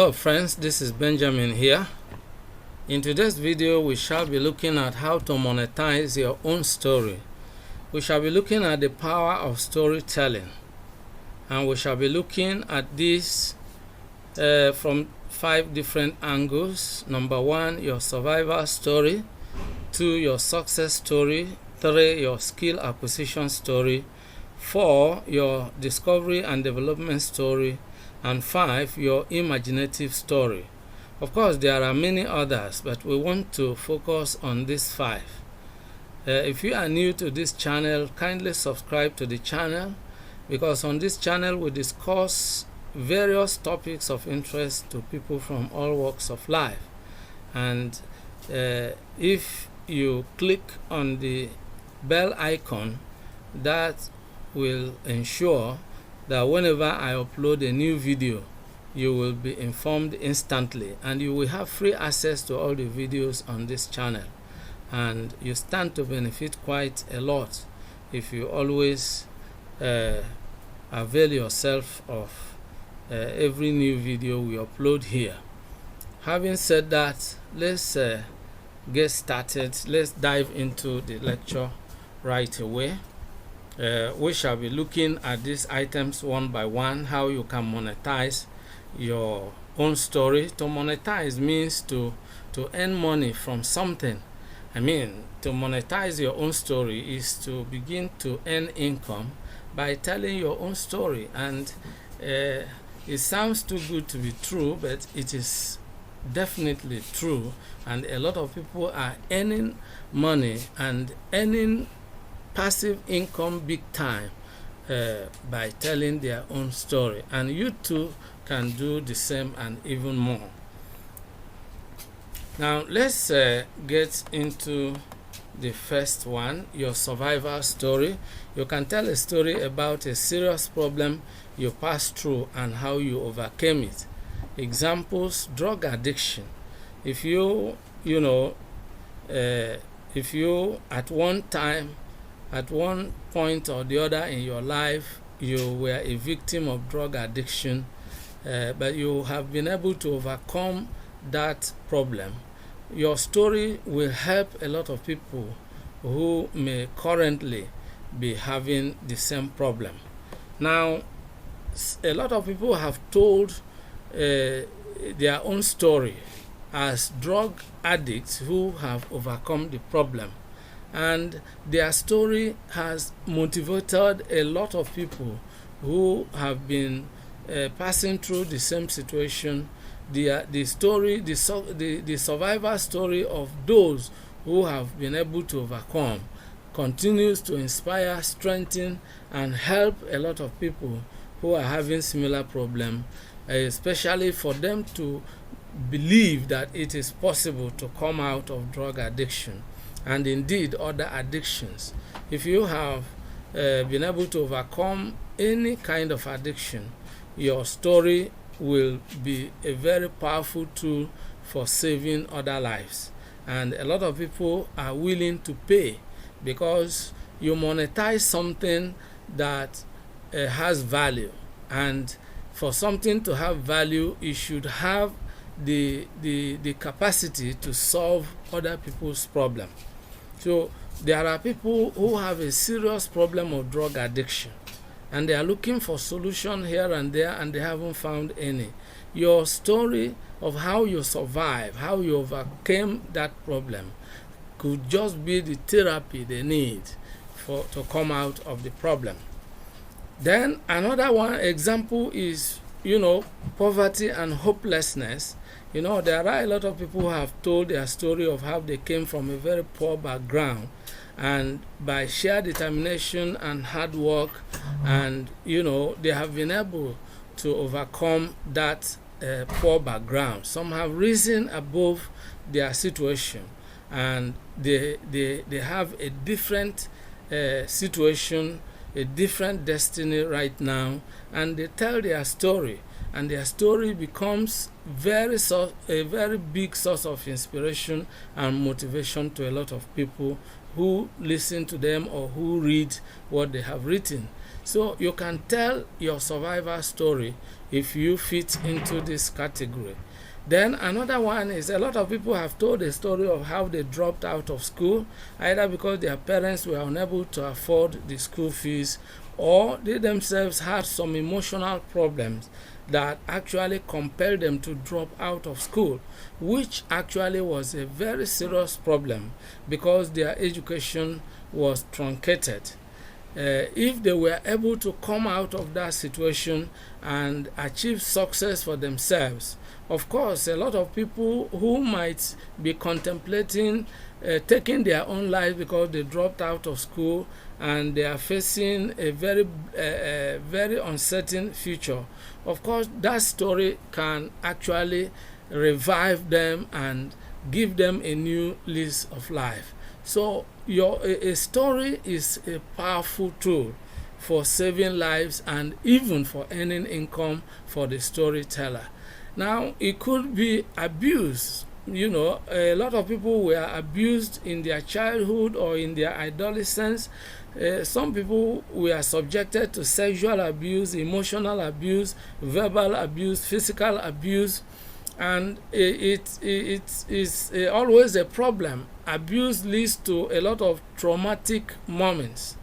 Hello friends, this is Benjamin here. In today's video we shall be looking at how to monetize your own story. We shall be looking at the power of storytelling, and we shall be looking at this from 5 different angles. Number 1, your survival story. 2, your success story. 3, your skill acquisition story. 4, your discovery and development story. And 5, your imaginative story. Of course, there are many others, but we want to focus on these 5. If you are new to this channel, kindly subscribe to the channel, because on this channel we discuss various topics of interest to people from all walks of life. And if you click on the bell icon, that will ensure that whenever I upload a new video, you will be informed instantly, and you will have free access to all the videos on this channel. And you stand to benefit quite a lot if you always avail yourself of every new video we upload here. Having said that, let's get started. Let's dive into the lecture right away. We shall be looking at these items one by one, how you can monetize your own story. To monetize means to earn money from something. To monetize your own story is to begin to earn income by telling your own story. And it sounds too good to be true, but it is definitely true. And a lot of people are earning money and earning passive income big time by telling their own story, and you too can do the same and even more. Now let's get into the first one, your survival story. You can tell a story about a serious problem you passed through and how you overcame it. Examples: drug addiction. If you at one point or the other in your life, you were a victim of drug addiction, but you have been able to overcome that problem. Your story will help a lot of people who may currently be having the same problem. Now, a lot of people have told their own story as drug addicts who have overcome the problem. And their story has motivated a lot of people who have been passing through the same situation. The survivor story of those who have been able to overcome continues to inspire, strengthen, and help a lot of people who are having similar problems, especially for them to believe that it is possible to come out of drug addiction and indeed other addictions. If you have been able to overcome any kind of addiction, your story will be a very powerful tool for saving other lives. And a lot of people are willing to pay because you monetize something that has value. And for something to have value, it should have the capacity to solve other people's problem. So there are people who have a serious problem of drug addiction, and they are looking for solution here and there, and they haven't found any. Your story of how you survive, how you overcame that problem, could just be the therapy they need to come out of the problem. Then another one example is, poverty and hopelessness. There are a lot of people who have told their story of how they came from a very poor background, and by sheer determination and hard work, and they have been able to overcome that poor background. Some have risen above their situation, and they have a different situation, a different destiny right now, and they tell their story, and their story becomes a very big source of inspiration and motivation to a lot of people who listen to them or who read what they have written. So you can tell your survivor story if you fit into this category. Then another one is a lot of people have told the story of how they dropped out of school, either because their parents were unable to afford the school fees, or they themselves had some emotional problems that actually compelled them to drop out of school, which actually was a very serious problem because their education was truncated. If they were able to come out of that situation and achieve success for themselves, of course, a lot of people who might be contemplating taking their own life because they dropped out of school and they are facing a very uncertain future, of course, that story can actually revive them and give them a new lease of life. So a story is a powerful tool for saving lives and even for earning income for the storyteller. Now, it could be abuse. A lot of people were abused in their childhood or in their adolescence. Some people were subjected to sexual abuse, emotional abuse, verbal abuse, physical abuse, and it is always a problem. Abuse leads to a lot of traumatic moments,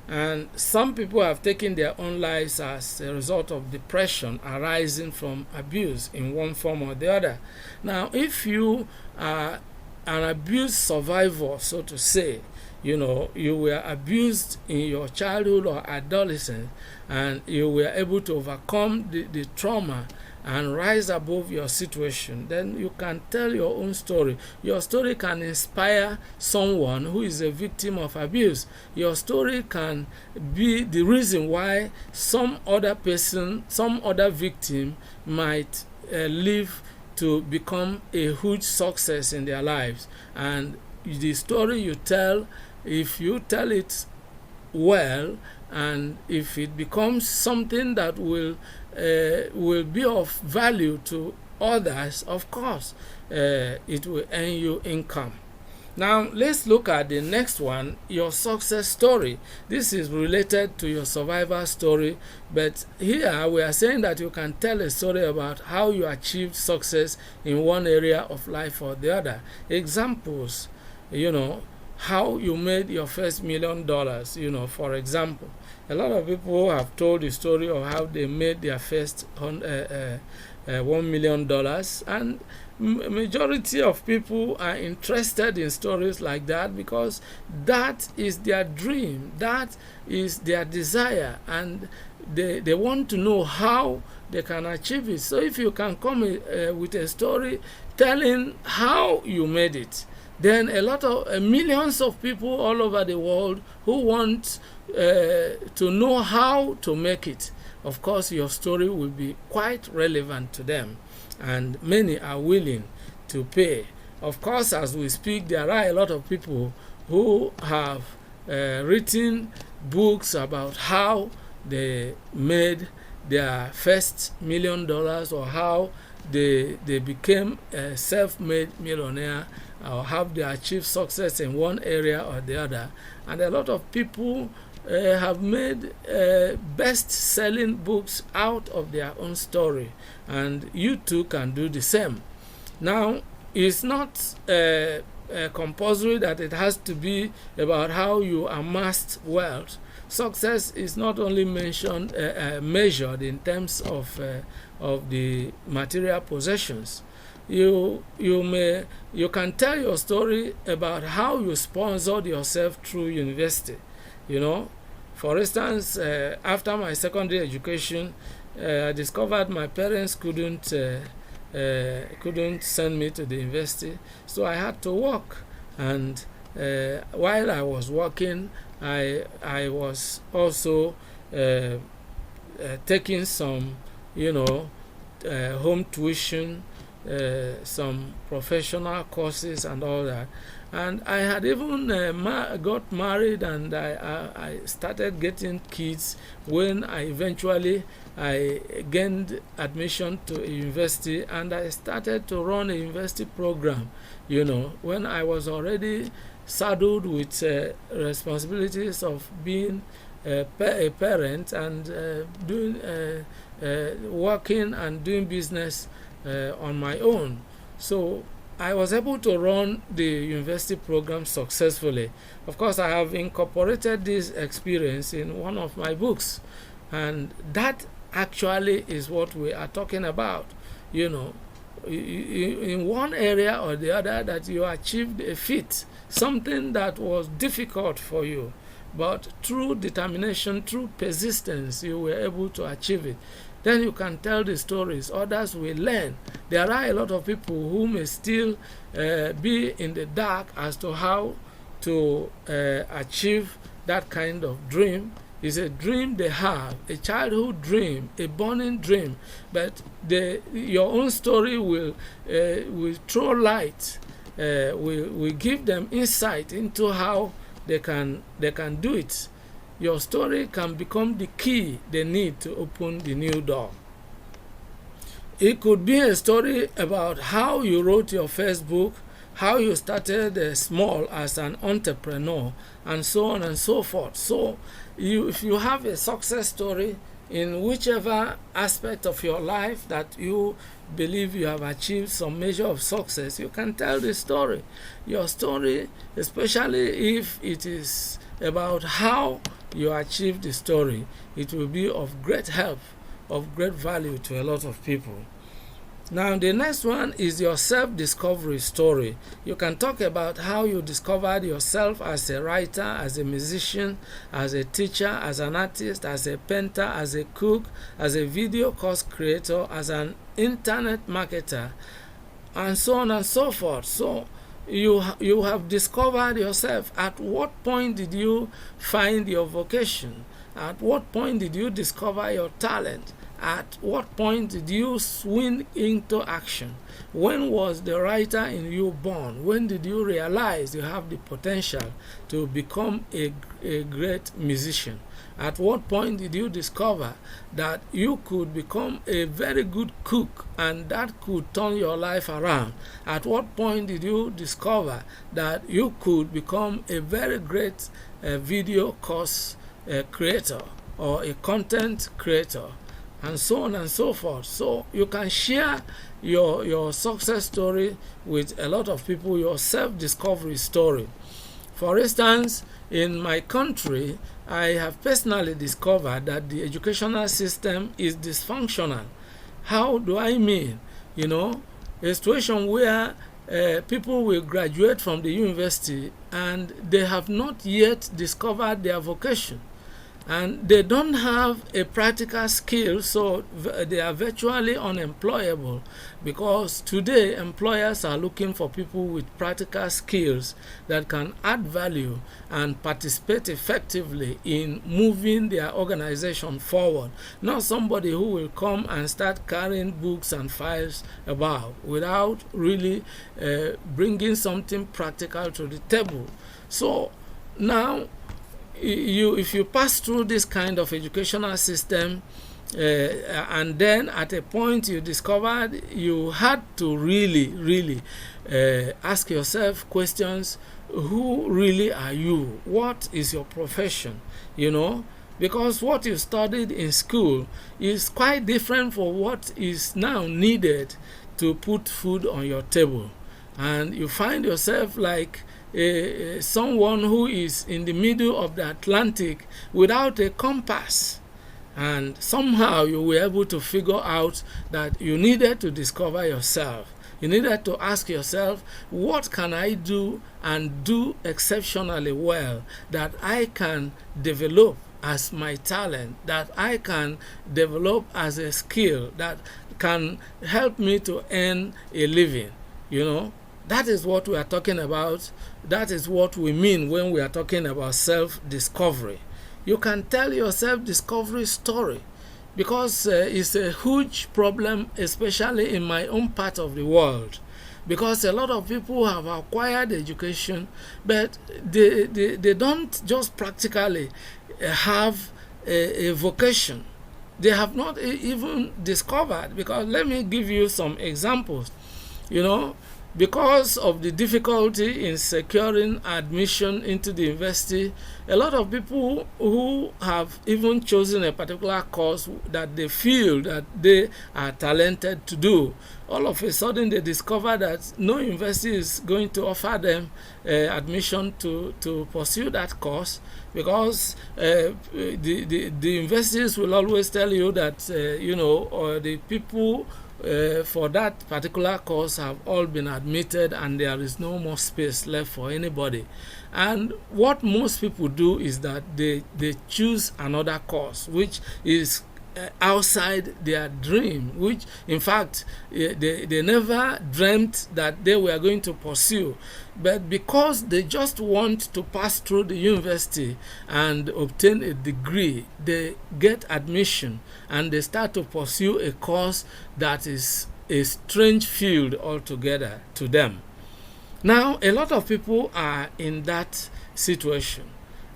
and some people have taken their own lives as a result of depression arising from abuse in one form or the other. Now, if you are an abuse survivor, so to say, you were abused in your childhood or adolescence, and you were able to overcome the trauma and rise above your situation, then you can tell your own story. Your story can inspire someone who is a victim of abuse. Your story can be the reason why some other person, some other victim might live to become a huge success in their lives. And the story you tell, if you tell it well, and if it becomes something that will be of value to others, of course, it will earn you income. Now, let's look at the next one, your success story. This is related to your survivor story, but here we are saying that you can tell a story about how you achieved success in one area of life or the other. Examples, how you made your first $1 million, for example. A lot of people have told the story of how they made their first $1 million, and majority of people are interested in stories like that because that is their dream, that is their desire, and they want to know how they can achieve it. So if you can come with a story telling how you made it, then a lot of millions of people all over the world who want to know how to make it, of course your story will be quite relevant to them, and many are willing to pay. Of course, as we speak, there are a lot of people who have written books about how they made their first $1 million or how they became a self-made millionaire, or how they achieved success in one area or the other. And a lot of people have made best-selling books out of their own story, and you too can do the same. Now, it's not compulsory that it has to be about how you amassed wealth. Success is not only measured in terms of the material possessions. You can tell your story about how you sponsored yourself through university. For instance, after my secondary education, I discovered my parents couldn't send me to the university, so I had to work. And while I was working, I was also taking some, home tuition, some professional courses and all that. And I had even got married, and I started getting kids when I eventually gained admission to a university, and I started to run a university program, when I was already saddled with responsibilities of being a parent and doing working and doing business on my own. So I was able to run the university program successfully. Of course, I have incorporated this experience in one of my books, and that actually is what we are talking about. You know, in one area or the other, that you achieved a feat, something that was difficult for you, but through determination, through persistence, you were able to achieve it. Then you can tell the stories. Others will learn. There are a lot of people who may still be in the dark as to how to achieve that kind of dream. It's a dream they have, a childhood dream, a burning dream. But your own story will throw light, will give them insight into how they can do it. Your story can become the key they need to open the new door. It could be a story about how you wrote your first book, how you started small as an entrepreneur, and so on and so forth. So if you have a success story in whichever aspect of your life that you believe you have achieved some measure of success, you can tell the story. Your story, especially if it is about how you achieve the story, it will be of great help, of great value to a lot of people. Now, the next one is your self-discovery story. You can talk about how you discovered yourself as a writer, as a musician, as a teacher, as an artist, as a painter, as a cook, as a video course creator, as an internet marketer, and so on and so forth. So you have discovered yourself. At what point did you find your vocation? At what point did you discover your talent? At what point did you swing into action? When was the writer in you born? When did you realize you have the potential to become a great musician? At what point did you discover that you could become a very good cook and that could turn your life around? At what point did you discover that you could become a very great video course creator or a content creator? And so on and so forth. So you can share your success story with a lot of people, your self-discovery story. For instance, in my country, I have personally discovered that the educational system is dysfunctional. How do I mean? You know, a situation where people will graduate from the university and they have not yet discovered their vocation. And they don't have a practical skill, so they are virtually unemployable, because today employers are looking for people with practical skills that can add value and participate effectively in moving their organization forward. Not somebody who will come and start carrying books and files about without really bringing something practical to the table. So now, if you pass through this kind of educational system and then at a point you discovered you had to really ask yourself questions. Who really are you? What is your profession? You know, because what you studied in school is quite different from what is now needed to put food on your table, and you find yourself like someone who is in the middle of the Atlantic without a compass, and somehow you were able to figure out that you needed to discover yourself. You needed to ask yourself, what can I do and do exceptionally well that I can develop as my talent, that I can develop as a skill that can help me to earn a living? You know, that is what we are talking about. That is what we mean when we are talking about self-discovery. You can tell your self-discovery story, because it's a huge problem, especially in my own part of the world, because a lot of people have acquired education, but they don't just practically have a vocation. They have not even discovered, because let me give you some examples. You know, because of the difficulty in securing admission into the university, a lot of people who have even chosen a particular course that they feel that they are talented to do, all of a sudden they discover that no university is going to offer them admission to pursue that course, because the universities will always tell you that the people for that particular course have all been admitted and there is no more space left for anybody. And what most people do is that they choose another course which is outside their dream, which in fact they never dreamt that they were going to pursue, but because they just want to pass through the university and obtain a degree, they get admission and they start to pursue a course that is a strange field altogether to them. Now, a lot of people are in that situation,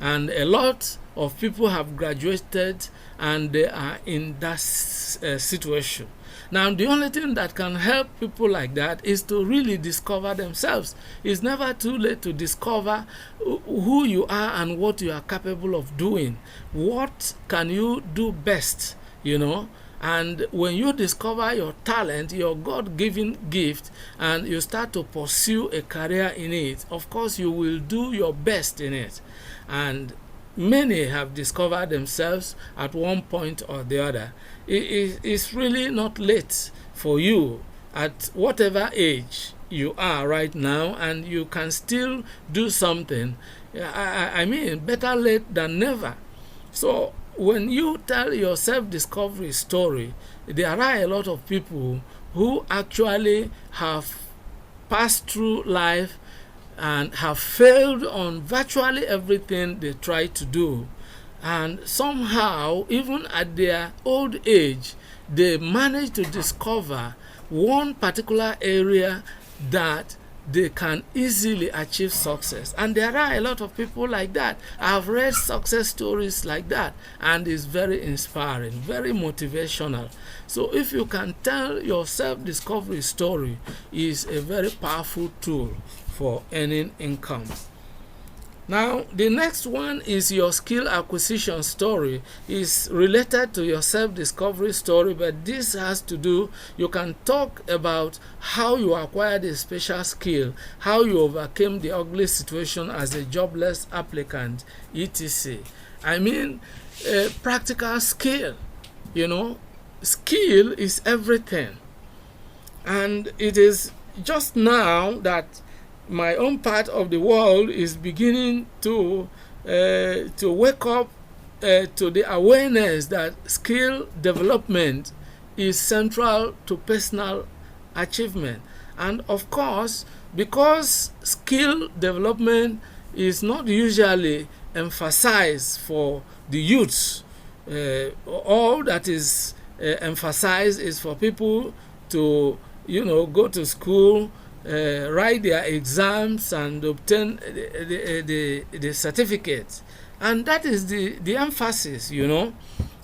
and a lot of people have graduated and they are in that situation. Now, the only thing that can help people like that is to really discover themselves. It's never too late to discover who you are and what you are capable of doing. What can you do best, And when you discover your talent, your God-given gift, and you start to pursue a career in it, of course you will do your best in it. And many have discovered themselves at one point or the other. It's really not late for you at whatever age you are right now, and you can still do something. I mean, better late than never. So when you tell your self-discovery story, there are a lot of people who actually have passed through life and have failed on virtually everything they try to do, and somehow, even at their old age, they manage to discover one particular area that they can easily achieve success. And there are a lot of people like that. I've read success stories like that, and it's very inspiring, very motivational. So if you can tell your self-discovery story, is a very powerful tool for earning income. Now, the next one is your skill acquisition story. It's related to your self-discovery story, but this has to do, you can talk about how you acquired a special skill, how you overcame the ugly situation as a jobless applicant, etc. I mean, practical skill, skill is everything. And it is just now that my own part of the world is beginning to wake up to the awareness that skill development is central to personal achievement. And of course, because skill development is not usually emphasized for the youths, all that is emphasized is for people to go to school, write their exams and obtain the certificate, and that is the emphasis,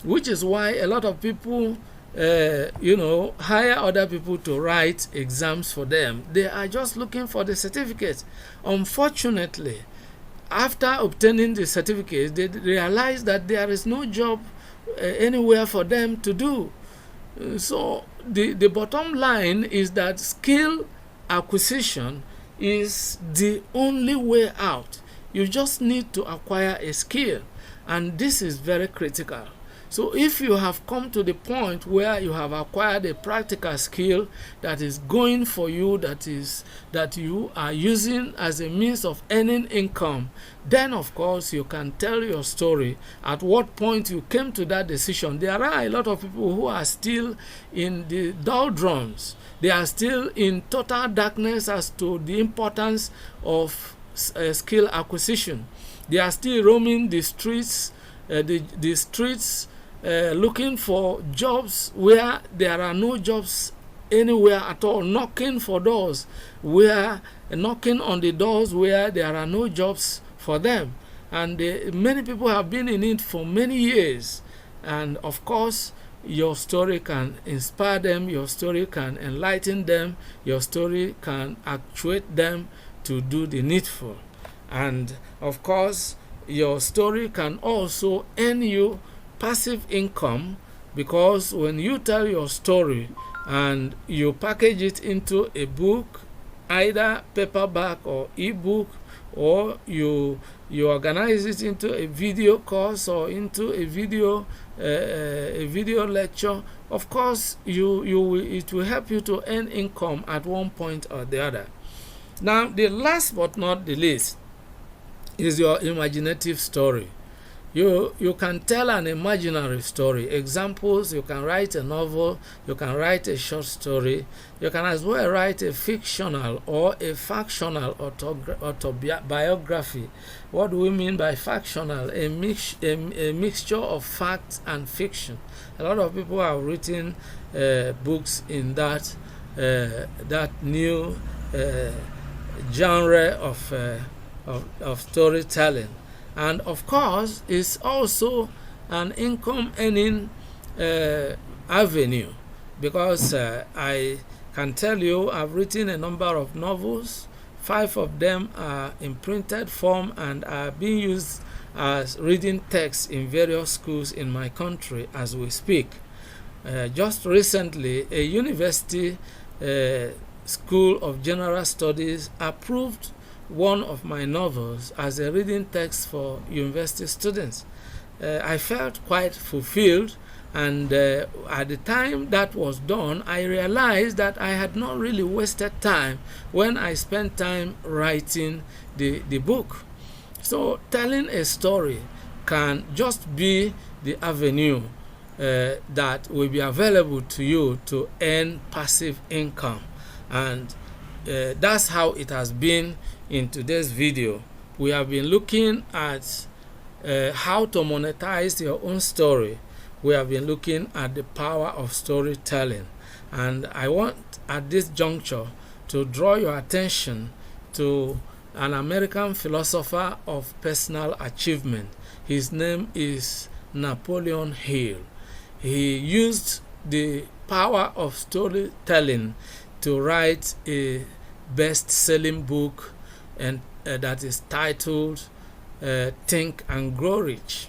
which is why a lot of people hire other people to write exams for them. They are just looking for the certificate. Unfortunately, after obtaining the certificate, they realize that there is no job anywhere for them to do. So the bottom line is that skill acquisition is the only way out. You just need to acquire a skill, and this is very critical. So if you have come to the point where you have acquired a practical skill that is going for you, that you are using as a means of earning income, then of course you can tell your story, at what point you came to that decision. There are a lot of people who are still in the doldrums. They are still in total darkness as to the importance of skill acquisition. They are still roaming the streets, looking for jobs where there are no jobs anywhere at all, knocking on the doors where there are no jobs for them. And many people have been in it for many years. And of course, your story can inspire them, your story can enlighten them, your story can actuate them to do the needful. And of course, your story can also earn you passive income, because when you tell your story and you package it into a book, either paperback or ebook, or you organize it into a video course or into a video lecture, of course it will help you to earn income at one point or the other. Now, the last but not the least is your imaginative story. You can tell an imaginary story. Examples: you can write a novel, you can write a short story, you can as well write a fictional or a factional autobiography. What do we mean by factional? A mixture of fact and fiction. A lot of people have written books in that new genre of storytelling. And of course, it's also an income earning avenue, because I can tell you I've written a number of novels. 5 of them are in printed form and are being used as reading texts in various schools in my country as we speak. Just recently, a university school of general studies approved one of my novels as a reading text for university students. I felt quite fulfilled, and at the time that was done, I realized that I had not really wasted time when I spent time writing the book. So telling a story can just be the avenue that will be available to you to earn passive income, and that's how it has been. In today's video, we have been looking at how to monetize your own story. We have been looking at the power of storytelling, and I want at this juncture to draw your attention to an American philosopher of personal achievement. His name is Napoleon Hill. He used the power of storytelling to write a best-selling book, and that is titled Think and Grow Rich.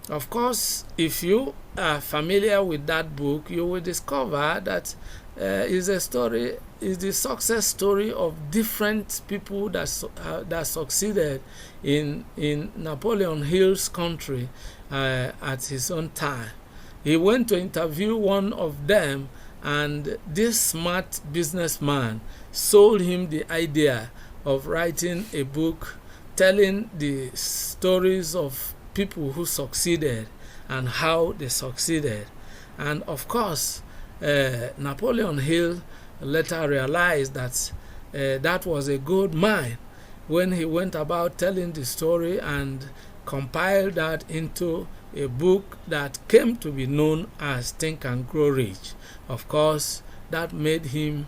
Of course, if you are familiar with that book, you will discover that is the success story of different people that succeeded in Napoleon Hill's country at his own time. He went to interview one of them, and this smart businessman sold him the idea of writing a book telling the stories of people who succeeded and how they succeeded. And of course, Napoleon Hill later realized that that was a gold mine when he went about telling the story and compiled that into a book that came to be known as Think and Grow Rich. Of course, that made him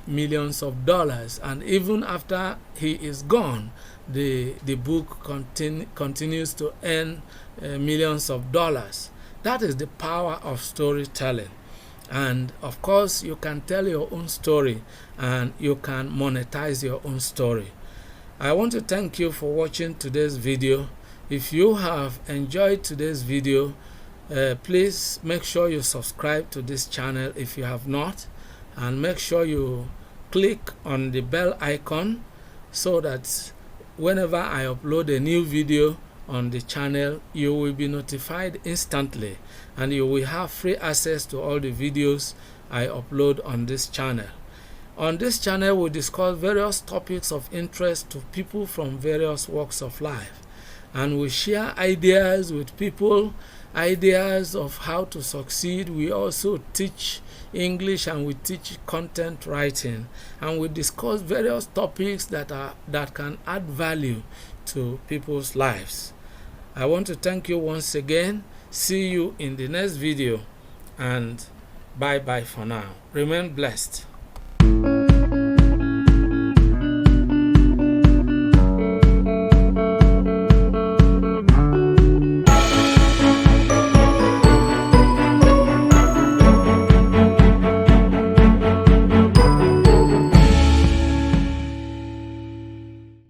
millions of dollars, and even after he is gone, the book continues to earn millions of dollars. That is the power of storytelling. And of course, you can tell your own story and you can monetize your own story. I want to thank you for watching today's video. If you have enjoyed today's video, please make sure you subscribe to this channel if you have not, and make sure you click on the bell icon so that whenever I upload a new video on the channel, you will be notified instantly, and you will have free access to all the videos I upload on this channel. On this channel, we discuss various topics of interest to people from various walks of life, and we share ideas with people, ideas of how to succeed. We also teach English and we teach content writing, and we discuss various topics that can add value to people's lives. I want to thank you once again. See you in the next video, and bye bye for now. Remain blessed.